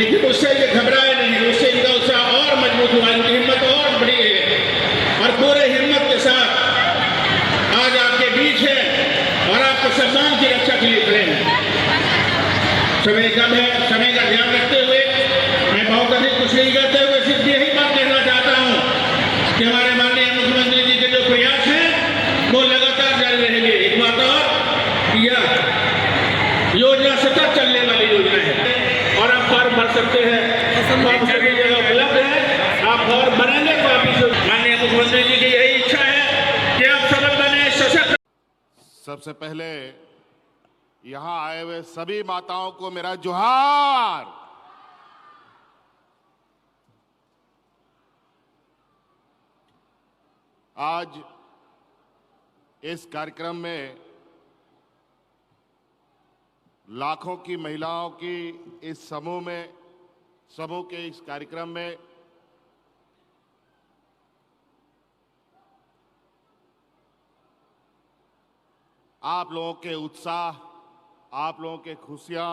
लेकिन उससे ये घबराए नहीं, उससे इनका उत्साह और मजबूत हुआ, इनकी हिम्मत और बढ़ी है और पूरे हिम्मत के साथ आज आपके बीच है और आपको सम्मान की रक्षा के लिए खड़े हैं। समय कम है, समय का ध्यान रखते हुए मैं बहुत अधिक कुछ नहीं करते हुए सिर्फ यही बात कहना चाहता हूं कि हमारे माननीय मुख्यमंत्री जी के जो प्रयास हैं वो लगातार जारी रहेंगे। एक बात और, यह योजना सतत चलने वाली योजना है और आप फॉर्म भर सकते हैं, फॉर्म सभी जगह उपलब्ध है, आप फॉर्म भरेंगे तो आप माननीय मुख्यमंत्री जी की यही इच्छा है कि आप सबल बने, सशक्त। सबसे पहले यहां आए हुए सभी माताओं को मेरा जोहार। आज इस कार्यक्रम में लाखों की महिलाओं की इस समूह के इस कार्यक्रम में आप लोगों के उत्साह, आप लोगों के खुशियां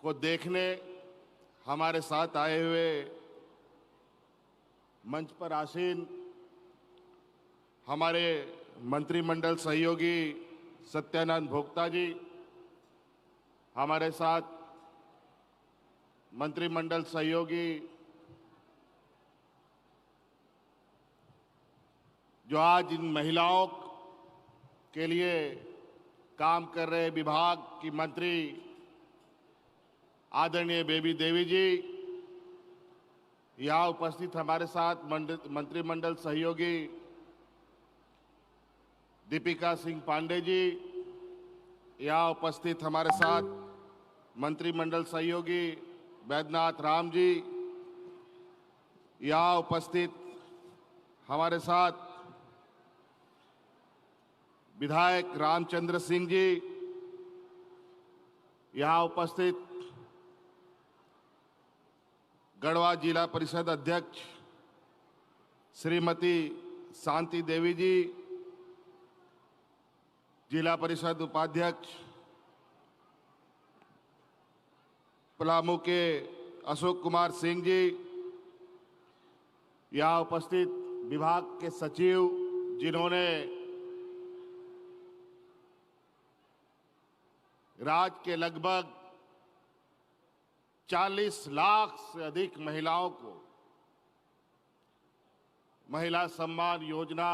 को देखने हमारे साथ आए हुए मंच पर आसीन हमारे मंत्रिमंडल सहयोगी सत्यानंद भोक्ता जी, हमारे साथ मंत्रिमंडल सहयोगी जो आज इन महिलाओं के लिए काम कर रहे विभाग की मंत्री आदरणीय बेबी देवी जी, यहाँ उपस्थित हमारे साथ मंत्रिमंडल सहयोगी दीपिका सिंह पांडे जी, यहाँ उपस्थित हमारे साथ मंत्रिमंडल सहयोगी वैद्यनाथ राम जी, यहाँ उपस्थित हमारे साथ विधायक रामचंद्र सिंह जी, यहाँ उपस्थित गढ़वा जिला परिषद अध्यक्ष श्रीमती शांति देवी जी, जिला परिषद उपाध्यक्ष पलामू के अशोक कुमार सिंह जी, यहाँ उपस्थित विभाग के सचिव जिन्होंने राज्य के लगभग 40 लाख से अधिक महिलाओं को महिला सम्मान योजना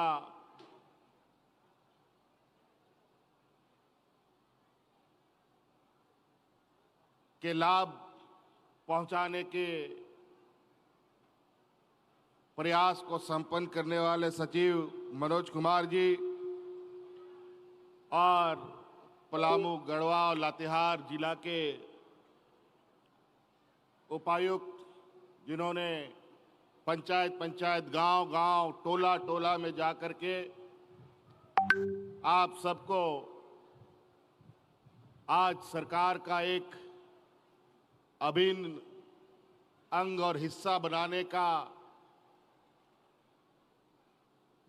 के लाभ पहुंचाने के प्रयास को संपन्न करने वाले सचिव मनोज कुमार जी और पलामू, गढ़वा और लातेहार जिला के उपायुक्त जिन्होंने पंचायत गांव-गांव, टोला में जाकर के आप सबको आज सरकार का एक अभिन्न अंग और हिस्सा बनाने का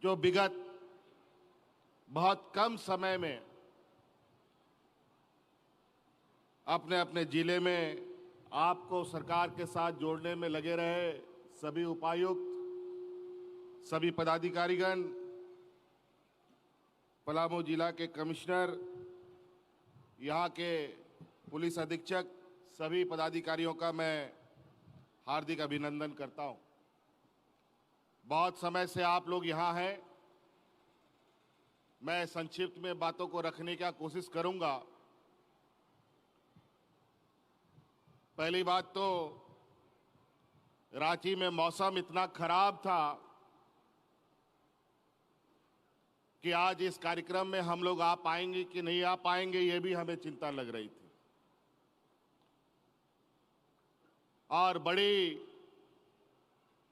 जो विगत बहुत कम समय में अपने अपने जिले में आपको सरकार के साथ जोड़ने में लगे रहे सभी उपायुक्त, सभी पदाधिकारीगण, पलामू जिला के कमिश्नर, यहाँ के पुलिस अधीक्षक, सभी पदाधिकारियों का मैं हार्दिक अभिनंदन करता हूँ। बहुत समय से आप लोग यहाँ हैं। मैं संक्षिप्त में बातों को रखने की कोशिश करूँगा। पहली बात तो रांची में मौसम इतना खराब था कि आज इस कार्यक्रम में हम लोग आ पाएंगे कि नहीं आ पाएंगे, ये भी हमें चिंता लग रही थी। और बड़ी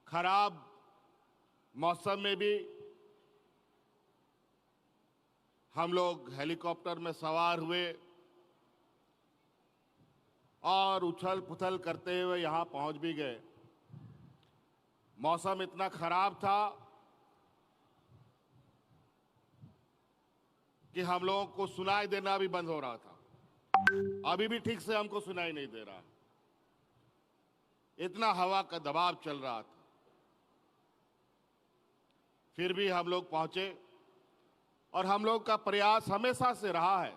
खराब मौसम में भी हम लोग हेलीकॉप्टर में सवार हुए और उछल पुथल करते हुए यहाँ पहुँच भी गए। मौसम इतना खराब था कि हम लोगों को सुनाई देना भी बंद हो रहा था। अभी भी ठीक से हमको सुनाई नहीं दे रहा, इतना हवा का दबाव चल रहा था। फिर भी हम लोग पहुंचे और हम लोग का प्रयास हमेशा से रहा है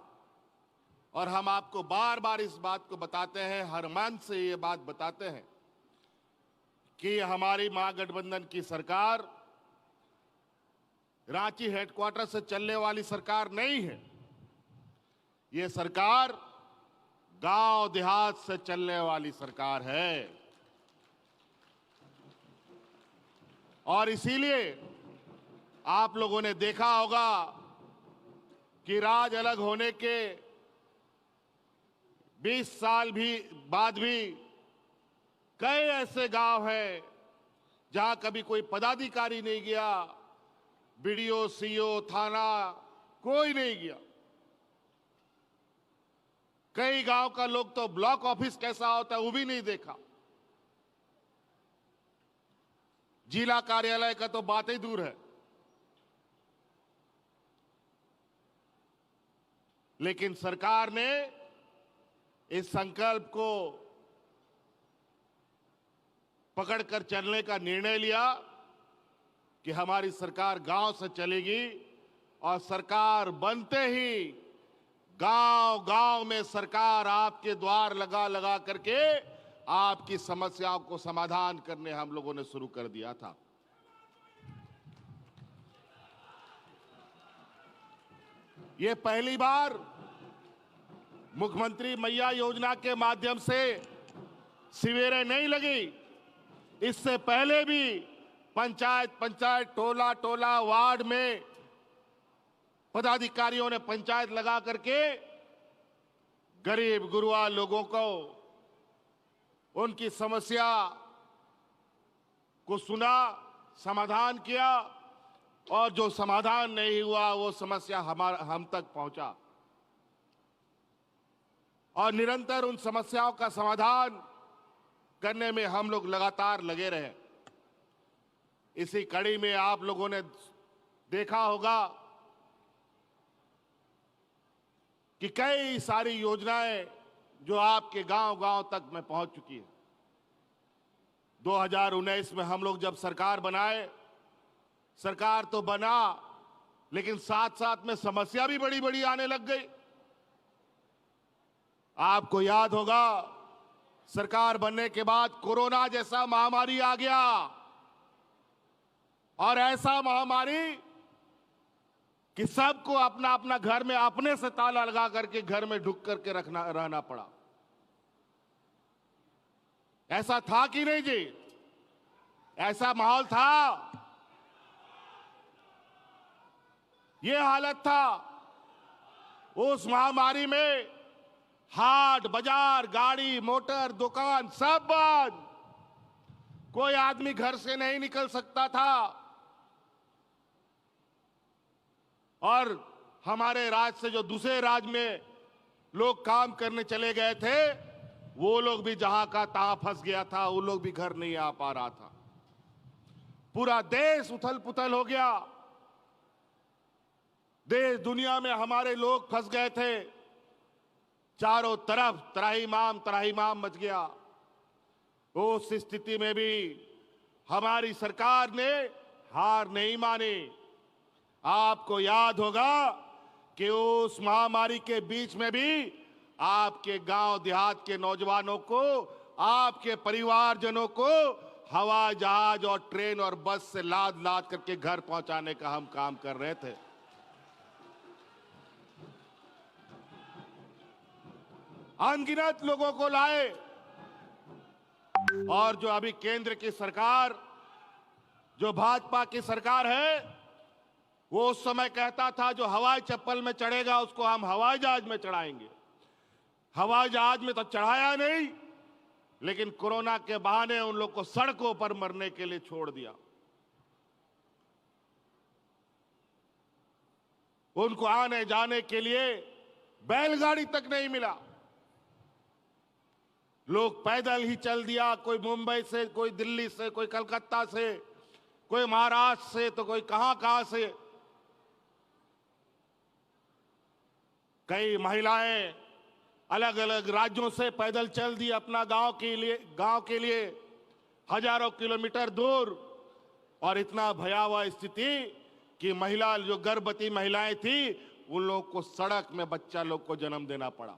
और हम आपको बार बार इस बात को बताते हैं, हर मंच से ये बात बताते हैं कि हमारी महागठबंधन की सरकार रांची हेडक्वार्टर से चलने वाली सरकार नहीं है। ये सरकार गांव देहात से चलने वाली सरकार है और इसीलिए आप लोगों ने देखा होगा कि राज अलग होने के 20 साल भी बाद भी कई ऐसे गांव हैं जहां कभी कोई पदाधिकारी नहीं गया, बीडीओ, सीओ, थाना कोई नहीं गया। कई गांव का लोग तो ब्लॉक ऑफिस कैसा होता है वो भी नहीं देखा। जिला कार्यालय का तो बात ही दूर है। लेकिन सरकार ने इस संकल्प को पकड़कर चलने का निर्णय लिया कि हमारी सरकार गांव से चलेगी और सरकार बनते ही गांव गांव में सरकार आपके द्वार लगा लगा करके आपकी समस्याओं को समाधान करने हम लोगों ने शुरू कर दिया था। ये पहली बार मुख्यमंत्री मैया योजना के माध्यम से शिविरें नहीं लगी। इससे पहले भी पंचायत टोला टोला वार्ड में पदाधिकारियों ने पंचायत लगा करके गरीब गुरुआ लोगों को उनकी समस्या को सुना, समाधान किया और जो समाधान नहीं हुआ वो समस्या हम तक पहुंचा और निरंतर उन समस्याओं का समाधान करने में हम लोग लगातार लगे रहे। इसी कड़ी में आप लोगों ने देखा होगा कि कई सारी योजनाएं जो आपके गांव-गांव तक में पहुंच चुकी है। 2019 में हम लोग जब सरकार बनाए, सरकार तो बना लेकिन साथ साथ में समस्या भी बड़ी बड़ी आने लग गई। आपको याद होगा सरकार बनने के बाद कोरोना जैसा महामारी आ गया और ऐसा महामारी कि सबको अपना अपना घर में अपने से ताला लगा करके घर में ढुक करके रहना पड़ा। ऐसा था कि नहीं जी? ऐसा माहौल था, ये हालत था। उस महामारी में हाट बाजार, गाड़ी मोटर, दुकान सब बंद, कोई आदमी घर से नहीं निकल सकता था और हमारे राज्य से जो दूसरे राज्य में लोग काम करने चले गए थे वो लोग भी जहां का तहां फंस गया था, वो लोग भी घर नहीं आ पा रहा था। पूरा देश उथल पुथल हो गया। देश दुनिया में हमारे लोग फंस गए थे। चारों तरफ त्राहिमाम मच गया। उस स्थिति में भी हमारी सरकार ने हार नहीं मानी। आपको याद होगा कि उस महामारी के बीच में भी आपके गांव देहात के नौजवानों को, आपके परिवारजनों को हवाई जहाज और ट्रेन और बस से लाद लाद करके घर पहुंचाने का हम काम कर रहे थे। अनगिनत लोगों को लाए और जो अभी केंद्र की सरकार, जो भाजपा की सरकार है, वो उस समय कहता था जो हवाई चप्पल में चढ़ेगा उसको हम हवाई जहाज में चढ़ाएंगे। हवाई जहाज में तो चढ़ाया नहीं, लेकिन कोरोना के बहाने उन लोग को सड़कों पर मरने के लिए छोड़ दिया। उनको आने जाने के लिए बैलगाड़ी तक नहीं मिला। लोग पैदल ही चल दिया, कोई मुंबई से, कोई दिल्ली से, कोई कलकत्ता से, कोई महाराष्ट्र से, तो कोई कहां से। कई महिलाएं अलग अलग राज्यों से पैदल चल दिए अपना गांव के लिए हजारों किलोमीटर दूर, और इतना भयावह स्थिति कि महिला जो गर्भवती महिलाएं थी उन लोगों को सड़क में बच्चा लोग को जन्म देना पड़ा।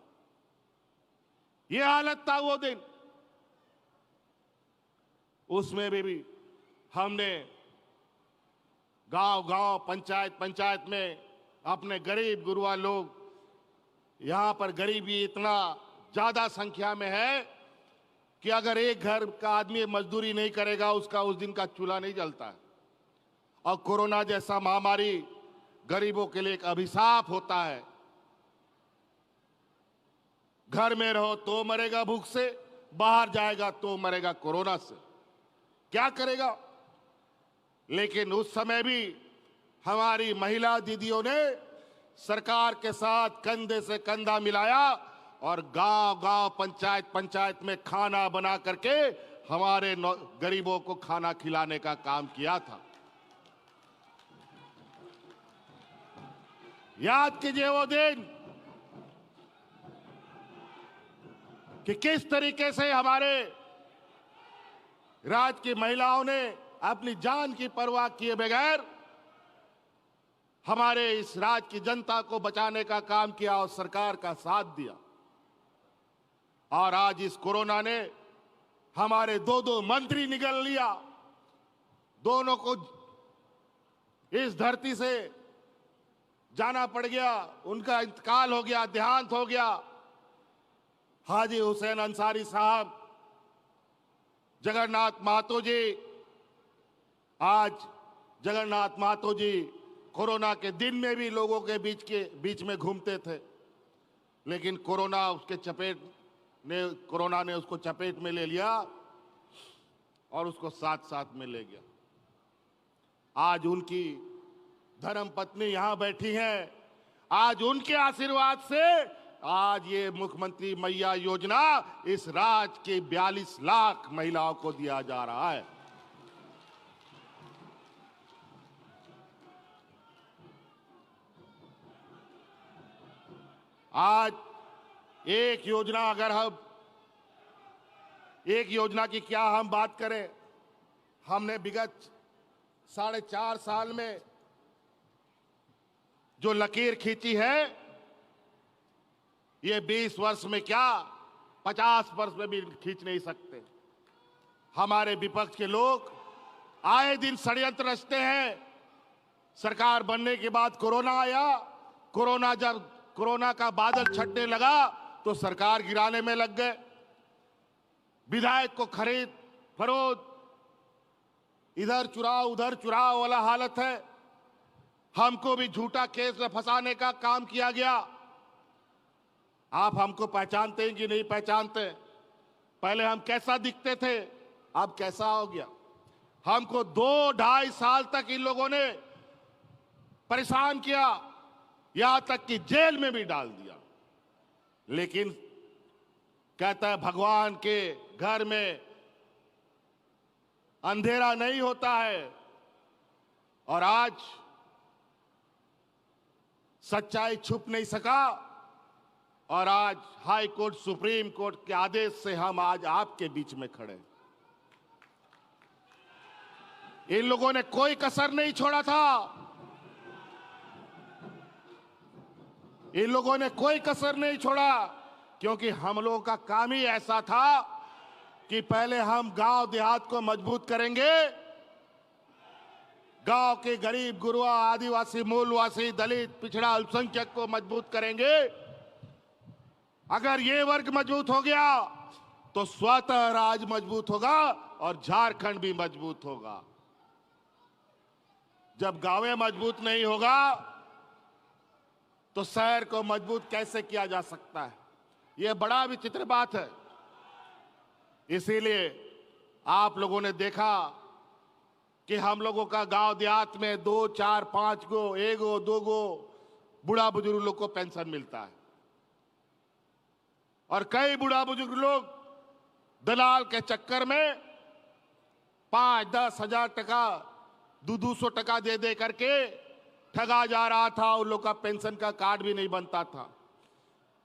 ये हालत था वो दिन। उसमें भी हमने गांव गांव पंचायत में अपने गरीब गुरुआ लोग, यहां पर गरीबी इतना ज्यादा संख्या में है कि अगर एक घर का आदमी मजदूरी नहीं करेगा उसका उस दिन का चूल्हा नहीं जलता है। और कोरोना जैसा महामारी गरीबों के लिए एक अभिशाप होता है। घर में रहो तो मरेगा भूख से, बाहर जाएगा तो मरेगा कोरोना से, क्या करेगा। लेकिन उस समय भी हमारी महिला दीदियों ने सरकार के साथ कंधे से कंधा मिलाया और गांव गांव पंचायत में खाना बना करके हमारे गरीबों को खाना खिलाने का काम किया था। याद कीजिए वो दिन कि किस तरीके से हमारे राज्य की महिलाओं ने अपनी जान की परवाह किए बगैर हमारे इस राज्य की जनता को बचाने का काम किया और सरकार का साथ दिया। और आज इस कोरोना ने हमारे दो मंत्री निगल लिया, दोनों को इस धरती से जाना पड़ गया, उनका इंतकाल हो गया, देहांत हो गया। हाजी हुसैन अंसारी साहब, जगन्नाथ महतो जी, आज जगन्नाथ महतो जी कोरोना के दिन में भी लोगों के बीच में घूमते थे, लेकिन कोरोना ने उसको चपेट में ले लिया और उसको साथ में ले गया। आज उनकी धर्म पत्नी यहां बैठी हैं। आज उनके आशीर्वाद से आज ये मुख्यमंत्री मैया योजना इस राज्य के 42 लाख महिलाओं को दिया जा रहा है। आज एक योजना की क्या हम बात करें, हमने विगत 4.5 साल में जो लकीर खींची है, ये 20 वर्ष में क्या 50 वर्ष में भी खींच नहीं सकते। हमारे विपक्ष के लोग आए दिन षड्यंत्र रचते हैं। सरकार बनने के बाद कोरोना आया, जब कोरोना का बादल छटने लगा तो सरकार गिराने में लग गए। विधायक को खरीद फरोख्त, इधर चुराव उधर चुराव वाला हालत है। हमको भी झूठा केस में फंसाने का काम किया गया। आप हमको पहचानते हैं कि नहीं पहचानते? पहले हम कैसा दिखते थे, अब कैसा हो गया। हमको 2-2.5 साल तक इन लोगों ने परेशान किया, यहां तक कि जेल में भी डाल दिया। लेकिन कहता है भगवान के घर में अंधेरा नहीं होता है, और आज सच्चाई छुप नहीं सका, और आज हाई कोर्ट सुप्रीम कोर्ट के आदेश से हम आज आपके बीच में खड़े हैं। इन लोगों ने कोई कसर नहीं छोड़ा था, इन लोगों ने कोई कसर नहीं छोड़ा, क्योंकि हम लोगों का काम ही ऐसा था कि पहले हम गांव देहात को मजबूत करेंगे, गांव के गरीब गुरुआ आदिवासी मूलवासी दलित पिछड़ा अल्पसंख्यक को मजबूत करेंगे। अगर ये वर्ग मजबूत हो गया तो स्वतः राज्य मजबूत होगा और झारखंड भी मजबूत होगा। जब गांवें मजबूत नहीं होगा तो शहर को मजबूत कैसे किया जा सकता है? यह बड़ा विचित्र बात है। इसीलिए आप लोगों ने देखा कि हम लोगों का गांव देहात में 2, 4, 5 गो, 1 गो, 2 गो बूढ़ा बुजुर्ग लोग को पेंशन मिलता है, और कई बूढ़ा बुजुर्ग लोग दलाल के चक्कर में 5-10 हजार टका 200 टका दे करके ठगा जा रहा था। उन लोग का पेंशन का कार्ड भी नहीं बनता था।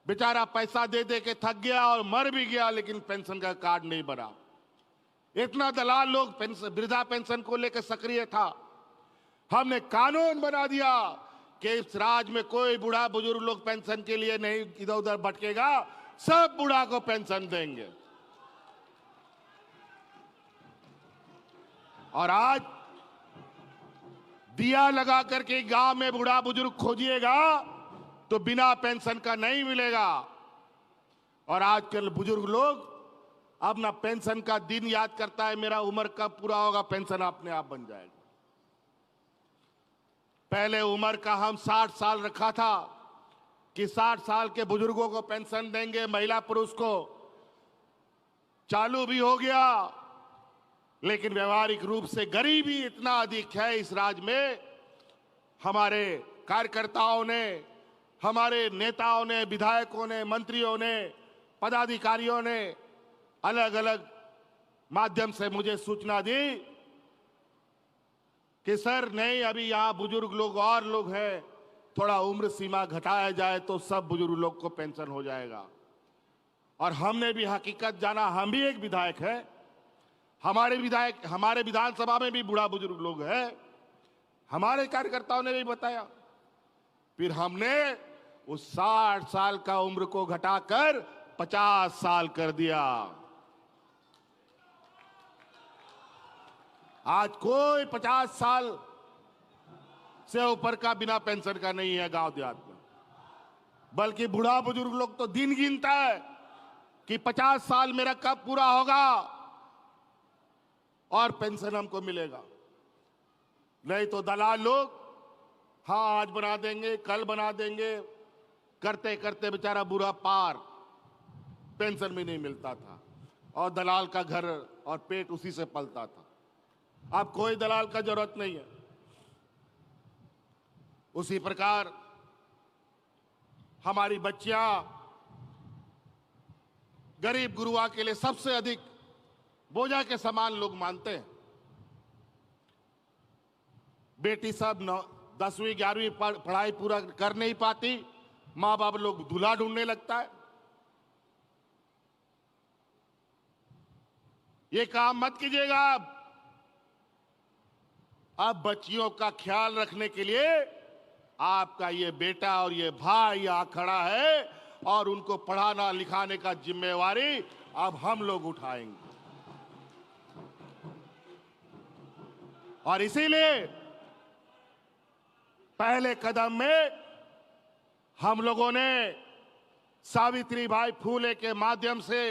बेचारा पैसा दे दे के थक गया और मर भी गया, लेकिन पेंशन का कार्ड नहीं बना। इतना दलाल लोग वृद्धा पेंशन को लेकर सक्रिय था। हमने कानून बना दिया कि इस राज्य में कोई बूढ़ा बुजुर्ग लोग पेंशन के लिए नहीं इधर उधर भटकेगा, सब बूढ़ा को पेंशन देंगे। और आज दिया लगा करके गांव में बूढ़ा बुजुर्ग खोजिएगा तो बिना पेंशन का नहीं मिलेगा। और आजकल बुजुर्ग लोग अब ना पेंशन का दिन याद करता है, मेरा उम्र कब पूरा होगा, पेंशन अपने आप बन जाएगा। पहले उम्र का हम 60 साल रखा था कि 60 साल के बुजुर्गों को पेंशन देंगे, महिला पुरुष को। चालू भी हो गया, लेकिन व्यवहारिक रूप से गरीबी इतना अधिक है इस राज्य में। हमारे कार्यकर्ताओं ने, हमारे नेताओं ने, विधायकों ने, मंत्रियों ने, पदाधिकारियों ने अलग अलग माध्यम से मुझे सूचना दी कि सर नहीं, अभी यहां बुजुर्ग लोग और लोग हैं, थोड़ा उम्र सीमा घटाया जाए तो सब बुजुर्ग लोग को पेंशन हो जाएगा। और हमने भी हकीकत जाना, हम भी एक विधायक है, हमारे विधानसभा में भी बूढ़ा बुजुर्ग लोग हैं, हमारे कार्यकर्ताओं ने भी बताया। फिर हमने उस 60 साल का उम्र को घटाकर 50 साल कर दिया। आज कोई 50 साल से ऊपर का बिना पेंशन का नहीं है गांव देहात में, बल्कि बूढ़ा बुजुर्ग लोग तो दिन गिनता है कि 50 साल मेरा कब पूरा होगा और पेंशन हमको मिलेगा। नहीं तो दलाल लोग हाँ आज बना देंगे, कल बना देंगे, करते करते बेचारा बुरा पार, पेंशन भी नहीं मिलता था और दलाल का घर और पेट उसी से पलता था। अब कोई दलाल का जरूरत नहीं है। उसी प्रकार हमारी बच्चियां गरीब गुरुआ के लिए सबसे अधिक बोझा के समान लोग मानते हैं। बेटी सब 10वीं 11वीं पढ़ाई पूरा कर नहीं पाती, मां बाप लोग दूल्हा ढूंढने लगता है। ये काम मत कीजिएगा। अब बच्चियों का ख्याल रखने के लिए आपका ये बेटा और ये भाई यहां खड़ा है और उनको पढ़ाना लिखाने का जिम्मेवारी अब हम लोग उठाएंगे। और इसीलिए पहले कदम में हम लोगों ने सावित्रीबाई फूले के माध्यम से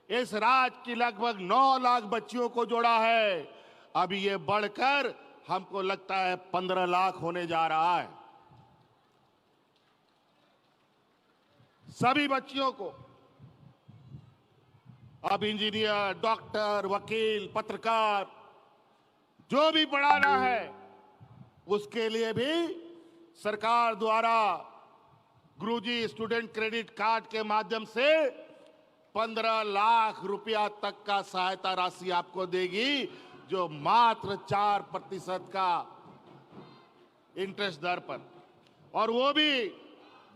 इस राज्य की लगभग 9 लाख बच्चियों को जोड़ा है। अभी ये बढ़कर हमको लगता है 15 लाख होने जा रहा है। सभी बच्चियों को अब इंजीनियर, डॉक्टर, वकील, पत्रकार जो भी पढ़ाना है उसके लिए भी सरकार द्वारा गुरुजी स्टूडेंट क्रेडिट कार्ड के माध्यम से 15 लाख रुपया तक का सहायता राशि आपको देगी, जो मात्र 4% का इंटरेस्ट दर पर, और वो भी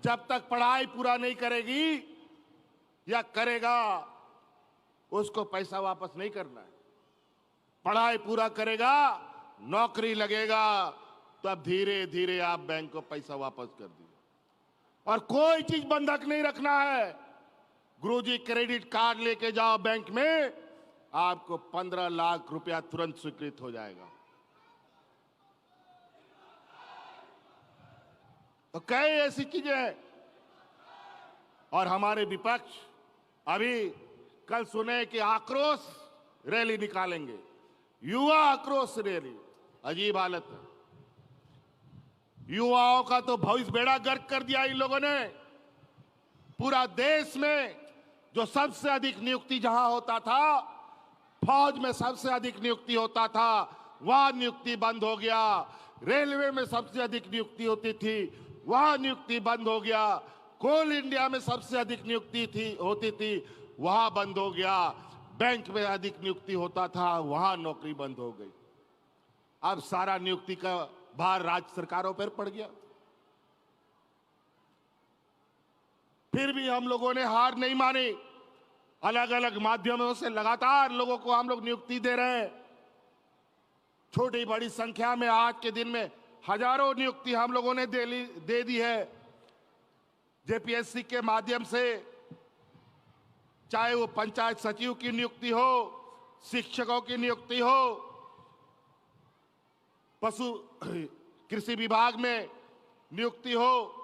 जब तक पढ़ाई पूरा नहीं करेगी या करेगा उसको पैसा वापस नहीं करना है। पढ़ाई पूरा करेगा, नौकरी लगेगा, तब धीरे धीरे आप बैंक को पैसा वापस कर दीजिए। और कोई चीज बंधक नहीं रखना है। गुरुजी क्रेडिट कार्ड लेके जाओ बैंक में, आपको 15 लाख रुपया तुरंत स्वीकृत हो जाएगा। तो कई ऐसी चीजें हैं। और हमारे विपक्ष अभी कल सुने कि आक्रोश रैली निकालेंगे, युवा आक्रोश रैली। अजीब हालत है। युवाओं का तो भविष्य बेड़ा गर्क कर दिया इन लोगों ने। पूरा देश में जो सबसे अधिक नियुक्ति जहां होता था, फौज में सबसे अधिक नियुक्ति होता था, वहां नियुक्ति बंद हो गया। रेलवे में सबसे अधिक नियुक्ति होती थी, वहां नियुक्ति बंद हो गया। कोल इंडिया में सबसे अधिक नियुक्ति होती थी, वहां बंद हो गया। बैंक में अधिक नियुक्ति होता था, वहां नौकरी बंद हो गई। अब सारा नियुक्ति का भार राज्य सरकारों पर पड़ गया। फिर भी हम लोगों ने हार नहीं मानी। अलग अलग माध्यमों से लगातार लोगों को हम लोग नियुक्ति दे रहे हैं। छोटी बड़ी संख्या में आज के दिन में हजारों नियुक्ति हम लोगों ने दे दी है जेपीएससी के माध्यम से, चाहे वो पंचायत सचिव की नियुक्ति हो, शिक्षकों की नियुक्ति हो, पशु कृषि विभाग में नियुक्ति हो,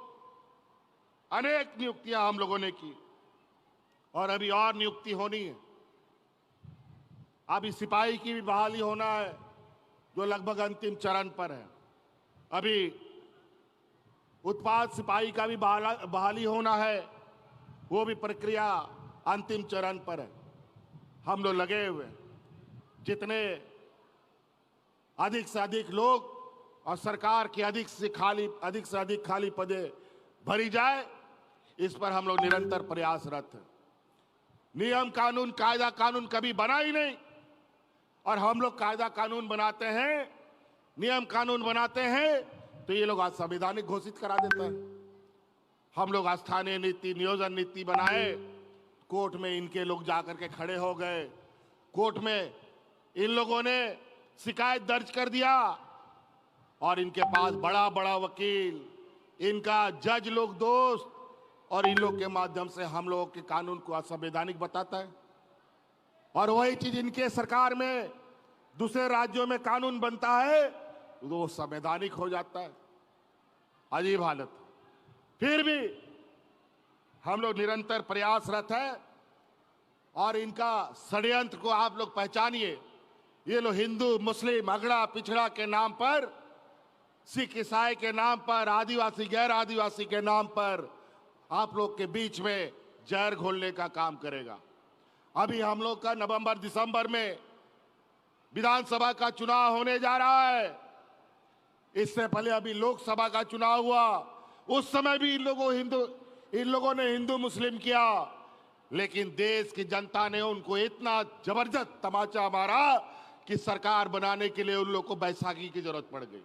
अनेक नियुक्तियां हम लोगों ने की और अभी और नियुक्ति होनी है। अभी सिपाही की भी बहाली होना है जो लगभग अंतिम चरण पर है। अभी उत्पाद सिपाही का भी बहाली होना है, वो भी प्रक्रिया अंतिम चरण पर है। हम लोग लगे हुए हैं। जितने अधिक से अधिक लोग और सरकार की अधिक से अधिक खाली पदे भरी जाए, इस पर हम लोग निरंतर प्रयासरत हैं। नियम कानून कायदा कानून कभी बना ही नहीं, और हम लोग कायदा कानून बनाते हैं, नियम कानून बनाते हैं, तो ये लोग आज संवैधानिक घोषित करा देते हैं। हम लोग स्थानीय नीति नियोजन नीति बनाए, कोर्ट में इनके लोग जाकर के खड़े हो गए, कोर्ट में इन लोगों ने शिकायत दर्ज कर दिया और इनके पास बड़ा बड़ा वकील, इनका जज लोग दोस्त, और इन लोग के माध्यम से हम लोगों के कानून को असंवैधानिक बताता है। और वही चीज इनके सरकार में दूसरे राज्यों में कानून बनता है तो वो संवैधानिक हो जाता है। अजीब हालत। फिर भी हम लोग निरंतर प्रयासरत है और इनका षड्यंत्र को आप लोग पहचानिए। ये लोग हिंदू मुस्लिम अगड़ा पिछड़ा के नाम पर, सिख ईसाई के नाम पर, आदिवासी गैर आदिवासी के नाम पर आप लोग के बीच में जहर घोलने का काम करेगा। अभी हम लोग का नवंबर दिसंबर में विधानसभा का चुनाव होने जा रहा है। इससे पहले अभी लोकसभा का चुनाव हुआ, उस समय भी इन लोगों ने हिंदू मुस्लिम किया, लेकिन देश की जनता ने उनको इतना जबरदस्त तमाचा मारा कि सरकार बनाने के लिए उन लोग को बैसाखी की जरूरत पड़ गई।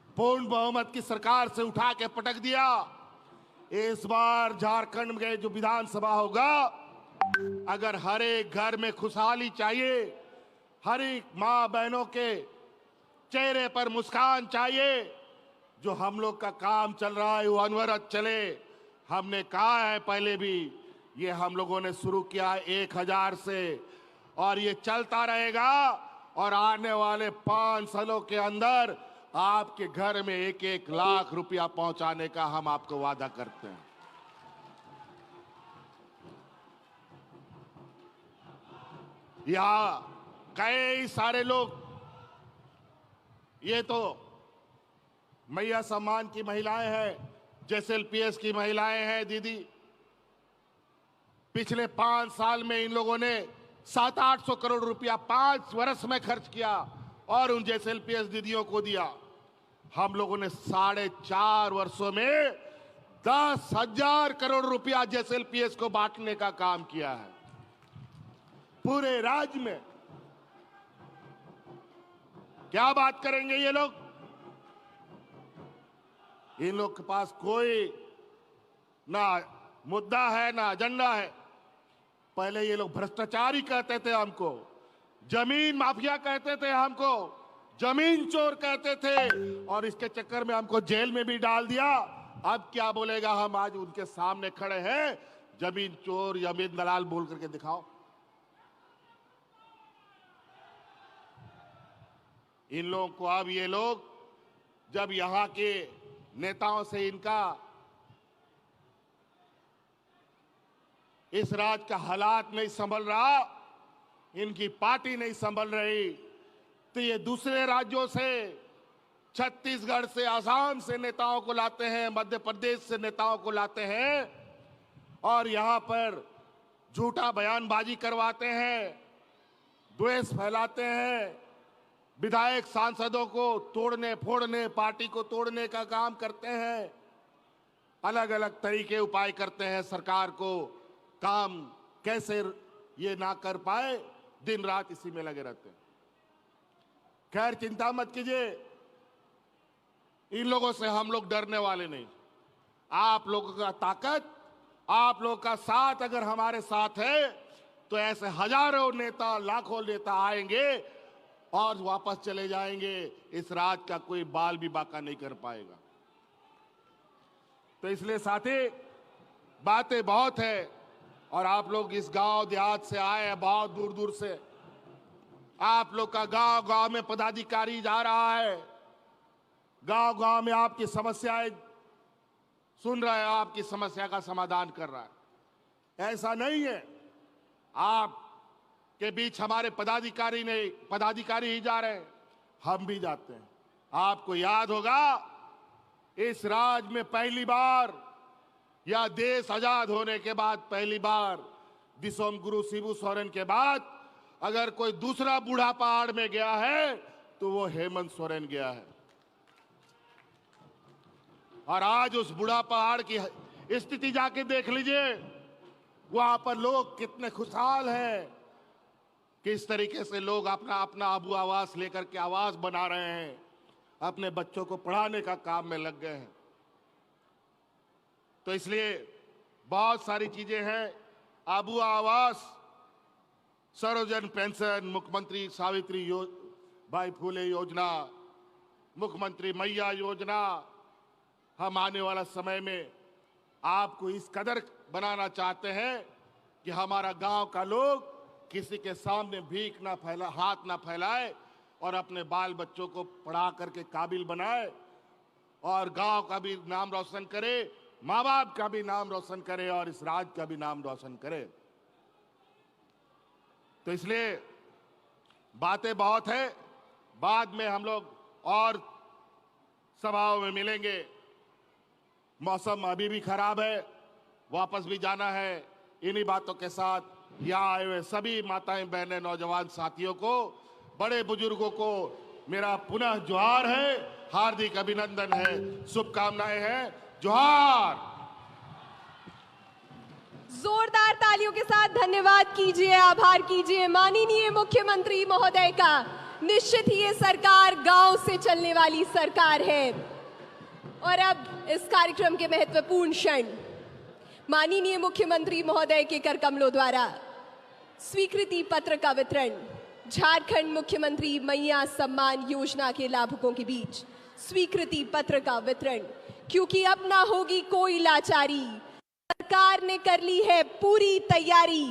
पूर्ण बहुमत की सरकार से उठा के पटक दिया। इस बार झारखंड में जो विधानसभा होगा, अगर हर एक घर में खुशहाली चाहिए, हर एक मां बहनों के चेहरे पर मुस्कान चाहिए, जो हम लोग का काम चल रहा है वो अनवरत चले। हमने कहा है पहले भी, ये हम लोगों ने शुरू किया है 1000 से और ये चलता रहेगा। और आने वाले 5 सालों के अंदर आपके घर में 1-1 लाख रुपया पहुंचाने का हम आपको वादा करते हैं। यहां कई सारे लोग, ये तो मैया सम्मान की महिलाएं हैं, जेएसएलपीएस की महिलाएं हैं दीदी। पिछले 5 साल में इन लोगों ने 700-800 करोड़ रुपया 5 वर्ष में खर्च किया और उन जेएसएलपीएस दीदियों को दिया। हम लोगों ने 4.5 वर्षों में 10,000 करोड़ रुपया जेएसएलपीएस को बांटने का काम किया है पूरे राज्य में। क्या बात करेंगे ये लोग? इन लोग के पास कोई ना मुद्दा है ना एजेंडा है। पहले ये लोग भ्रष्टाचारी कहते थे हमको, जमीन माफिया कहते थे हमको, जमीन चोर कहते थे, और इसके चक्कर में हमको जेल में भी डाल दिया। अब क्या बोलेगा? हम आज उनके सामने खड़े हैं, जमीन चोर जमीन दलाल बोल करके दिखाओ। इन लोगों को अब ये लोग जब यहां के नेताओं से इनका इस राज्य का हालात नहीं संभल रहा, इनकी पार्टी नहीं संभल रही, तो ये दूसरे राज्यों से, छत्तीसगढ़ से, असम से नेताओं को लाते हैं, मध्य प्रदेश से नेताओं को लाते हैं और यहां पर झूठा बयानबाजी करवाते हैं, द्वेष फैलाते हैं, विधायक सांसदों को तोड़ने फोड़ने, पार्टी को तोड़ने का काम करते हैं, अलग अलग तरीके उपाय करते हैं सरकार को काम कैसे ये ना कर पाए, दिन रात इसी में लगे रहते हैं। खैर चिंता मत कीजिए, इन लोगों से हम लोग डरने वाले नहीं। आप लोगों का ताकत, आप लोगों का साथ अगर हमारे साथ है तो ऐसे हजारों नेता, लाखों नेता आएंगे और वापस चले जाएंगे। इस राज का कोई बाल भी बाका नहीं कर पाएगा। तो इसलिए साथी, बातें बहुत है और आप लोग इस गांव देहात से आए हैं, बहुत दूर दूर से। आप लोग का गांव गांव में पदाधिकारी जा रहा है, गांव गांव में आपकी समस्याएं सुन रहा है, आपकी समस्या का समाधान कर रहा है। ऐसा नहीं है आप के बीच हमारे पदाधिकारी ही जा रहे हैं, हम भी जाते हैं। आपको याद होगा, इस राज में पहली बार, या देश आजाद होने के बाद पहली बार, दिसोम गुरु शिबू सोरेन के बाद अगर कोई दूसरा बूढ़ा पहाड़ में गया है तो वो हेमंत सोरेन गया है। और आज उस बूढ़ा पहाड़ की स्थिति जाके देख लीजिए, वहां पर लोग कितने खुशहाल हैं, किस तरीके से लोग अपना अपना आबू आवास लेकर के आवास बना रहे हैं, अपने बच्चों को पढ़ाने का काम में लग गए हैं। तो इसलिए बहुत सारी चीजें हैं, आबू आवास, सर्वजन पेंशन, मुख्यमंत्री सावित्री बाई फूले योजना, मुख्यमंत्री मैया योजना। हम आने वाला समय में आपको इस कदर बनाना चाहते हैं कि हमारा गांव का लोग किसी के सामने भीख ना फैला, हाथ ना फैलाए और अपने बाल बच्चों को पढ़ा करके काबिल बनाए और गांव का भी नाम रोशन करे, माँ बाप का भी नाम रोशन करे और इस राज्य का भी नाम रोशन करे। तो इसलिए बातें बहुत है, बाद में हम लोग और सभाओं में मिलेंगे। मौसम अभी भी खराब है, वापस भी जाना है। इन्हीं बातों के साथ यहाँ आए हुए सभी माताएं, बहनें, नौजवान साथियों को, बड़े बुजुर्गों को मेरा पुनः जोहार है, हार्दिक अभिनंदन है, शुभकामनाएं हैं। जोहार। जोरदार तालियों के साथ धन्यवाद कीजिए, आभार कीजिए माननीय मुख्यमंत्री महोदय का। निश्चित ही ये सरकार गांव से चलने वाली सरकार है। और अब इस कार्यक्रम के महत्वपूर्ण क्षण, माननीय मुख्यमंत्री महोदय के कर कमलों द्वारा स्वीकृति पत्र का वितरण। झारखंड मुख्यमंत्री मैया सम्मान योजना के लाभुकों के बीच स्वीकृति पत्र का वितरण, क्योंकि अब ना होगी कोई लाचारी। सरकार ने कर ली है पूरी तैयारी।